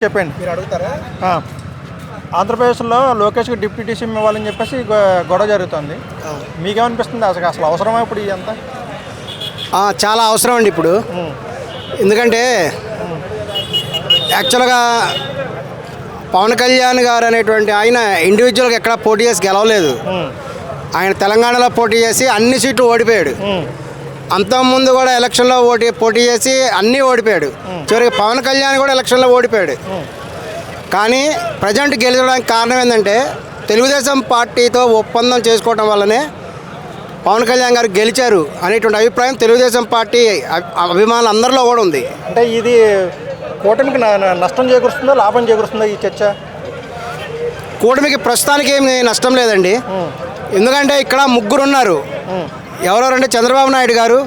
చెప్పండి మీరు అడుగుతారా? ఆంధ్రప్రదేశ్లో లోకేష్కి డిప్యూటీ సీఎం ఇవ్వాలని చెప్పేసి గొడవ జరుగుతుంది. మీకేమనిపిస్తుంది అసలు అవసరమా ఇప్పుడు ఇదంతా? చాలా అవసరం అండి ఇప్పుడు. ఎందుకంటే యాక్చువల్గా పవన్ కళ్యాణ్ గారు అనేటువంటి ఆయన ఇండివిజువల్గా ఎక్కడ పోటీ చేసి గెలవలేదు. ఆయన తెలంగాణలో పోటీ చేసి అన్ని సీట్లు ఓడిపోయాడు. అంతకుముందు కూడా ఎలక్షన్లో పోటీ చేసి అన్నీ ఓడిపోయాడు. చివరికి పవన్ కళ్యాణ్ కూడా ఎలక్షన్లో ఓడిపోయాడు. కానీ ప్రజెంట్ గెలవడానికి కారణం ఏంటంటే తెలుగుదేశం పార్టీతో ఒప్పందం చేసుకోవడం వల్లనే పవన్ కళ్యాణ్ గారు గెలిచారు అనేటువంటి అభిప్రాయం తెలుగుదేశం పార్టీ అభిమానులు అందరిలో కూడా ఉంది. అంటే ఇది కూటమికి నష్టం చేకూరుస్తుందో లాభం చేకూరుస్తుందో ఈ చర్చ? కూటమికి ప్రస్తుతానికి ఏమి నష్టం లేదండి. ఎందుకంటే ఇక్కడ ముగ్గురు ఉన్నారు. ఎవరెవరంటే చంద్రబాబు నాయుడు గారు,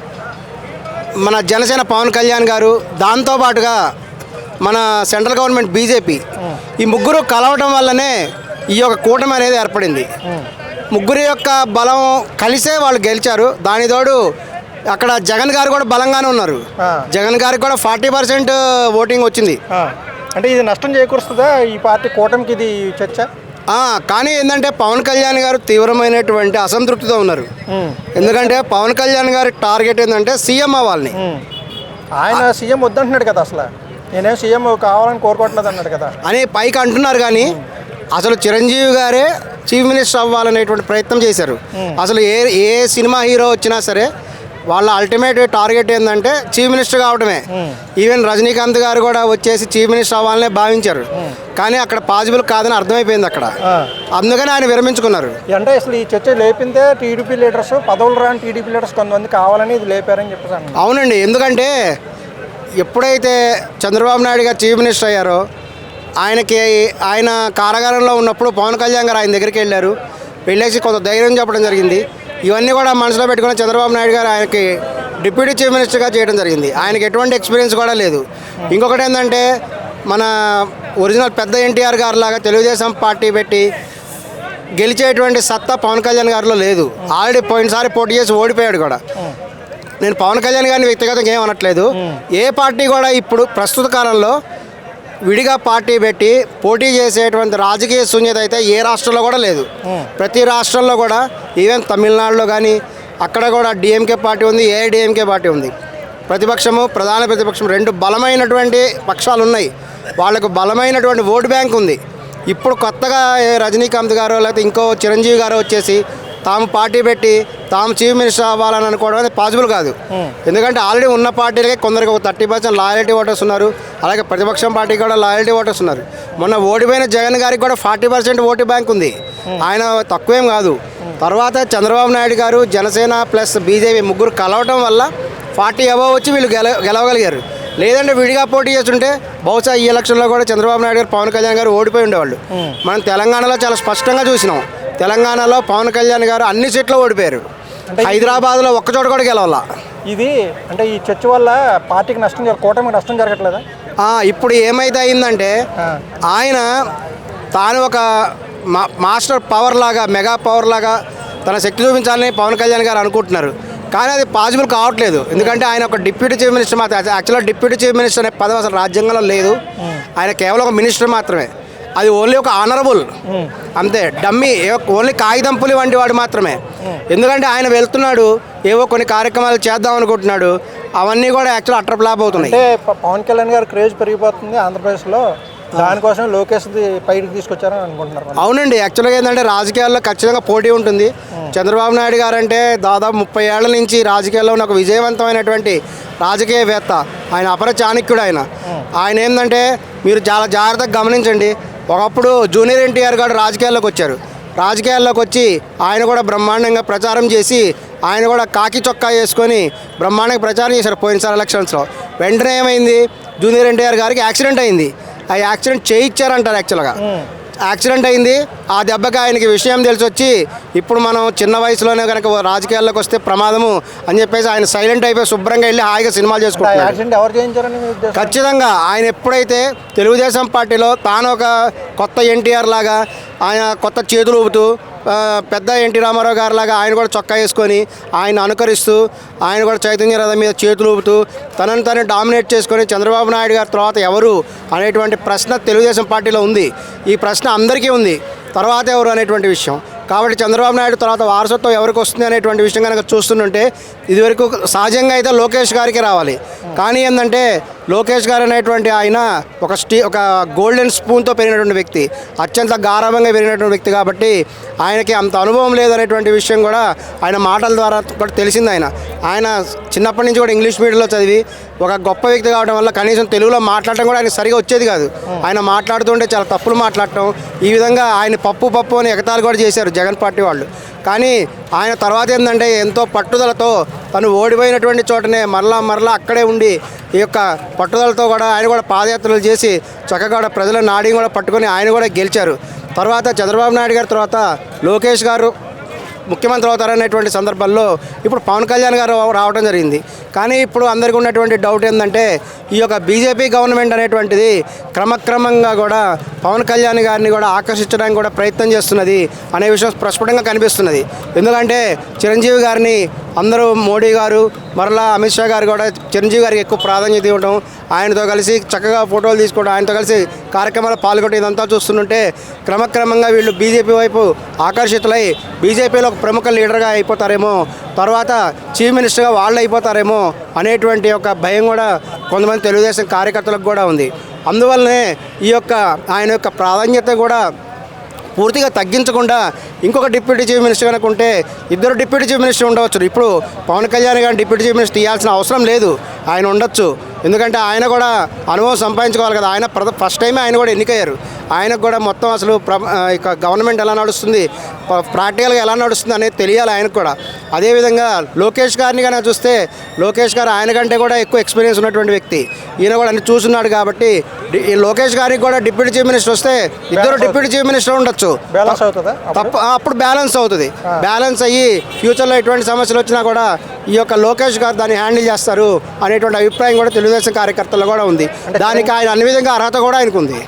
మన జనసేన పవన్ కళ్యాణ్ గారు, దాంతోపాటుగా మన సెంట్రల్ గవర్నమెంట్ బీజేపీ, ఈ ముగ్గురు కలవటం వల్లనే ఈ యొక్క కూటమి అనేది ఏర్పడింది. ముగ్గురి యొక్క బలం కలిసే వాళ్ళు గెలిచారు. దాని తోడు అక్కడ జగన్ గారు కూడా బలంగానే ఉన్నారు. జగన్ గారికి కూడా 40% ఓటింగ్ వచ్చింది. అంటే ఇది నష్టం చేకూరుస్తుందా ఈ పార్టీ కూటమికి ఇది చర్చ? కానీ ఏంటంటే పవన్ కళ్యాణ్ గారు తీవ్రమైనటువంటి అసంతృప్తితో ఉన్నారు. ఎందుకంటే పవన్ కళ్యాణ్ గారి టార్గెట్ ఏంటంటే సీఎం అవ్వాలని. ఆయన సీఎం వద్దంటున్నాడు కదా, అసలు నేనేం సీఎం కావాలని కోరుకోవట్లేదు అన్నాడు కదా అని పైకి అంటున్నారు. కానీ అసలు చిరంజీవి గారే చీఫ్ మినిస్టర్ అవ్వాలనేటువంటి ప్రయత్నం చేశారు. అసలు ఏ సినిమా హీరో వచ్చినా సరే వాళ్ళ అల్టిమేట్ టార్గెట్ ఏంటంటే చీఫ్ మినిస్టర్ కావడమే. ఈవెన్ రజనీకాంత్ గారు కూడా వచ్చేసి చీఫ్ మినిస్టర్ అవ్వాలనే భావించారు. కానీ అక్కడ పాసిబుల్ కాదని అర్థమైపోయింది అక్కడ. అందుకని ఆయన విరమించుకున్నారు. అంటే అసలు ఈ చర్చ లేపిందే టీడీపీ లీడర్స్, పదవులు రాని టీడీపీ లీడర్స్ కొంతమంది కావాలని ఇది లేపారని చెప్పేసి. అవునండి. ఎందుకంటే ఎప్పుడైతే చంద్రబాబు నాయుడు గారు చీఫ్ మినిస్టర్ అయ్యారో ఆయన కారాగారంలో ఉన్నప్పుడు పవన్ కళ్యాణ్ గారు ఆయన దగ్గరికి వెళ్ళేసి కొంత ధైర్యం చెప్పడం జరిగింది. ఇవన్నీ కూడా మనసులో పెట్టుకుని చంద్రబాబు నాయుడు గారు ఆయనకి డిప్యూటీ చీఫ్ మినిస్టర్గా చేయడం జరిగింది. ఆయనకి ఎటువంటి ఎక్స్పీరియన్స్ కూడా లేదు. ఇంకొకటి ఏంటంటే మన ఒరిజినల్ పెద్ద ఎన్టీఆర్ గారు లాగా తెలుగుదేశం పార్టీ పెట్టి గెలిచేటువంటి సత్తా పవన్ కళ్యాణ్ గారిలో లేదు. ఆల్రెడీ పోయినసారి పోటీ చేసి ఓడిపోయాడు కూడా. నేను పవన్ కళ్యాణ్ గారిని వ్యక్తిగతంగా ఏం అనట్లేదు. ఏ పార్టీ కూడా ఇప్పుడు ప్రస్తుత కాలంలో విడిగా పార్టీ పెట్టి పోటీ చేసేటువంటి రాజకీయ శూన్యత అయితే ఏ రాష్ట్రంలో కూడా లేదు. ప్రతి రాష్ట్రంలో కూడా ఈవెన్ తమిళనాడులో కానీ అక్కడ కూడా డిఎంకే పార్టీ ఉంది, ఏఐడిఎంకే పార్టీ ఉంది. ప్రధాన ప్రతిపక్షం రెండు బలమైనటువంటి పక్షాలు ఉన్నాయి. వాళ్ళకు బలమైనటువంటి ఓటు బ్యాంక్ ఉంది. ఇప్పుడు కొత్తగా రజనీకాంత్ గారు లేకపోతే ఇంకో చిరంజీవి గారు వచ్చేసి తాము పార్టీ పెట్టి తాము చీఫ్ మినిస్టర్ అవ్వాలని అనుకోవడం అనేది పాసిబుల్ కాదు. ఎందుకంటే ఆల్రెడీ ఉన్న పార్టీలకే కొందరికి ఒక 30% లాయల్టీ ఓటర్స్ ఉన్నారు. అలాగే ప్రతిపక్షం పార్టీకి కూడా లాయల్టీ ఓటర్స్ ఉన్నారు. మొన్న ఓడిపోయిన జగన్ గారికి కూడా 40% ఓటు బ్యాంక్ ఉంది. ఆయన తక్కువేం కాదు. తర్వాత చంద్రబాబు నాయుడు గారు, జనసేన ప్లస్ బీజేపీ ముగ్గురు కలవటం వల్ల 40 అబవ్ వచ్చి వీళ్ళు గెలవగలిగారు. లేదంటే విడిగా పోటీ చేస్తుంటే బహుశా ఈ ఎలక్షన్లో కూడా చంద్రబాబు నాయుడు గారు, పవన్ కళ్యాణ్ గారు ఓడిపోయి ఉండేవాళ్ళు. మనం తెలంగాణలో చాలా స్పష్టంగా చూసినాం. తెలంగాణలో పవన్ కళ్యాణ్ గారు అన్ని సీట్లు ఓడిపోయారు. హైదరాబాద్లో ఒక్కచోట కూడా గెలవాల. ఇది అంటే ఈ చర్చ వల్ల పార్టీకి నష్టం, కూటమికి నష్టం జరగట్లేదా? ఇప్పుడు ఏమైతే అయిందంటే ఆయన తాను ఒక మాస్టర్ పవర్ లాగా, మెగా పవర్ లాగా తన శక్తి చూపించాలని పవన్ కళ్యాణ్ గారు అనుకుంటున్నారు. కానీ అది పాసిబుల్ కావట్లేదు. ఎందుకంటే ఆయన ఒక డిప్యూటీ చీఫ్ మినిస్టర్ మాత్రమే. యాక్చువల్గా డిప్యూటీ చీఫ్ మినిస్టర్ అనే పదవి అసలు రాజ్యాంగంలో లేదు. ఆయన కేవలం ఒక మినిస్టర్ మాత్రమే. అది ఓన్లీ ఒక ఆనరబుల్ అంతే, డమ్మీ, ఓన్లీ కాగితం పులి వంటి వాడు మాత్రమే. ఎందుకంటే ఆయన వెళ్తున్నాడు, ఏవో కొన్ని కార్యక్రమాలు చేద్దాం అనుకుంటున్నాడు. అవన్నీ కూడా యాక్చువల్ అటర్ ఫ్లాప్ అవుతున్నాయి. అంటే పవన్ కళ్యాణ్ గారు క్రేజ్ పెరిగిపోతుంది ఆంధ్రప్రదేశ్లో, దానికోసం లోకేష్ పైకి తీసుకొచ్చారని అనుకుంటున్నారు. అవునండి. యాక్చువల్గా ఏంటంటే రాజకీయాల్లో ఖచ్చితంగా పోటీ ఉంటుంది. చంద్రబాబు నాయుడు గారు అంటే దాదాపు 30 ఏళ్ల నుంచి రాజకీయాల్లో ఉన్న ఒక విజయవంతమైనటువంటి రాజకీయవేత్త. ఆయన అపర చాణక్యుడు. ఆయన ఏంటంటే మీరు చాలా జాగ్రత్తగా గమనించండి. ఒకప్పుడు జూనియర్ ఎన్టీఆర్ గారు రాజకీయాల్లోకి వచ్చారు. రాజకీయాల్లోకి వచ్చి ఆయన కూడా బ్రహ్మాండంగా ప్రచారం చేసి ఆయన కూడా కాకి చొక్కా వేసుకొని బ్రహ్మాండంగా ప్రచారం చేశారు పోయినసారి ఎలక్షన్స్లో. వెంటనే ఏమైంది, జూనియర్ ఎన్టీఆర్ గారికి యాక్సిడెంట్ అయింది. ఆ యాక్సిడెంట్ చేయించారంటారు. యాక్చువల్గా యాక్సిడెంట్ అయింది. ఆ దెబ్బకి ఆయనకి విషయం తెలిసి వచ్చి ఇప్పుడు మనం చిన్న వయసులోనే కనుక రాజకీయాల్లోకి వస్తే ప్రమాదము అని చెప్పేసి ఆయన సైలెంట్ అయిపోయి శుభ్రంగా వెళ్ళి హాయిగా సినిమాలు చేసుకుంటున్నారు. ఖచ్చితంగా ఆయన ఎప్పుడైతే తెలుగుదేశం పార్టీలో తాను ఒక కొత్త ఎన్టీఆర్ లాగా ఆయన కొత్త చేతులు ఊపుతూ పెద్ద ఎన్టీ రామారావు గారి లాగా ఆయన కూడా చొక్కా వేసుకొని ఆయన అనుకరిస్తూ ఆయన కూడా చైతన్య రథం మీద చేతులు ఊపుతూ తనను తను డామినేట్ చేసుకొని చంద్రబాబు నాయుడు గారి తర్వాత ఎవరు అనేటువంటి ప్రశ్న తెలుగుదేశం పార్టీలో ఉంది. ఈ ప్రశ్న అందరికీ ఉంది, తర్వాత ఎవరు అనేటువంటి విషయం. కాబట్టి చంద్రబాబు నాయుడు తర్వాత వారసత్వం ఎవరికి వస్తుంది అనేటువంటి విషయం కనుక చూస్తుంటే ఇదివరకు సహజంగా అయితే లోకేష్ గారికి రావాలి. కానీ ఏంటంటే లోకేష్ గారు అనేటువంటి ఆయన ఒక గోల్డెన్ స్పూన్తో పెరిగినటువంటి వ్యక్తి, అత్యంత గారాభంగా పెరిగినటువంటి వ్యక్తి. కాబట్టి ఆయనకి అంత అనుభవం లేదనేటువంటి విషయం కూడా ఆయన మాటల ద్వారా కూడా తెలిసింది. ఆయన చిన్నప్పటి నుంచి కూడా ఇంగ్లీష్ మీడియంలో చదివి ఒక గొప్ప వ్యక్తి కావడం వల్ల కనీసం తెలుగులో మాట్లాడటం కూడా ఆయన సరిగా వచ్చేది కాదు. ఆయన మాట్లాడుతుంటే చాలా తప్పులు మాట్లాడటం, ఈ విధంగా ఆయన పప్పు అని ఎగతాలు కూడా చేశారు జగన్ పార్టీ వాళ్ళు. కానీ ఆయన తర్వాత ఏంటంటే ఎంతో పట్టుదలతో తను ఓడిపోయినటువంటి చోటనే మరలా అక్కడే ఉండి ఈ యొక్క పట్టుదలతో కూడా ఆయన కూడా పాదయాత్రలు చేసి చక్కగా కూడా ప్రజల నాడిని కూడా పట్టుకొని ఆయన కూడా గెలిచారు. తర్వాత చంద్రబాబు నాయుడు గారి తర్వాత లోకేష్ గారు ముఖ్యమంత్రి అవుతారనేటువంటి సందర్భంలో ఇప్పుడు పవన్ కళ్యాణ్ గారు రావడం జరిగింది. కానీ ఇప్పుడు అందరికీ ఉన్నటువంటి డౌట్ ఏంటంటే ఈ యొక్క బీజేపీ గవర్నమెంట్ అనేటువంటిది క్రమక్రమంగా కూడా పవన్ కళ్యాణ్ గారిని కూడా ఆకర్షించడానికి కూడా ప్రయత్నం చేస్తున్నది అనే విషయం స్పష్టంగా కనిపిస్తున్నది. ఎందుకంటే చిరంజీవి గారిని అందరూ మోడీ గారు మరలా అమిత్ షా గారు కూడా చిరంజీవి గారికి ఎక్కువ ప్రాధాన్యత ఇవ్వడం, ఆయనతో కలిసి చక్కగా ఫోటోలు తీసుకోవడం, ఆయనతో కలిసి కార్యక్రమాలు పాల్గొనడం ఇదంతా చూస్తుంటే క్రమక్రమంగా వీళ్ళు బీజేపీ వైపు ఆకర్షితులై బీజేపీలో ఒక ప్రముఖ లీడర్గా అయిపోతారేమో, తర్వాత చీఫ్ మినిస్టర్గా వాళ్ళు అయిపోతారేమో అనేటువంటి ఒక భయం కూడా కొంతమంది తెలుగుదేశం కార్యకర్తలకు కూడా ఉంది. అందువల్లనే ఈ యొక్క ఆయన యొక్క ప్రాధాన్యత కూడా పూర్తిగా తగ్గించకుండా ఇంకొక డిప్యూటీ చీఫ్ మినిస్టర్ కనుక ఉంటే ఇద్దరు డిప్యూటీ చీఫ్ మినిస్టర్ ఉండవచ్చు. ఇప్పుడు పవన్ కళ్యాణ్ గారిని డిప్యూటీ చీఫ్ మినిస్టర్ తీయాల్సిన అవసరం లేదు, ఆయన ఉండొచ్చు. ఎందుకంటే ఆయన కూడా అనుభవం సంపాదించుకోవాలి కదా. ఆయన ఫస్ట్ టైమే ఆయన కూడా ఎన్నికయ్యారు. ఆయనకు కూడా మొత్తం అసలు ఇక గవర్నమెంట్ ఎలా నడుస్తుంది, ప్రాక్టికల్గా ఎలా నడుస్తుంది అనేది తెలియాలి ఆయనకు కూడా. అదేవిధంగా లోకేష్ గారిని కనుక చూస్తే లోకేష్ గారు ఆయన కంటే కూడా ఎక్కువ ఎక్స్పీరియన్స్ ఉన్నటువంటి వ్యక్తి. ఈయన కూడా అన్ని చూస్తున్నాడు. కాబట్టి లోకేష్ గారికి కూడా డిప్యూటీ చీఫ్ మినిస్టర్ వస్తే ఇద్దరు డిప్యూటీ చీఫ్ మినిస్టర్ ఉండొచ్చు. అప్పుడు బ్యాలెన్స్ అవుతుంది. బ్యాలెన్స్ అయ్యి ఫ్యూచర్లో ఎటువంటి సమస్యలు వచ్చినా కూడా ఈ యొక్క లోకేష్ గారు దాన్ని హ్యాండిల్ చేస్తారు అనేటువంటి అభిప్రాయం కూడా తెలుగుదేశం కార్యకర్తలు కూడా ఉంది. దానికి ఆయన అన్ని విధంగా అర్హత కూడా ఆయనకు ఉంది.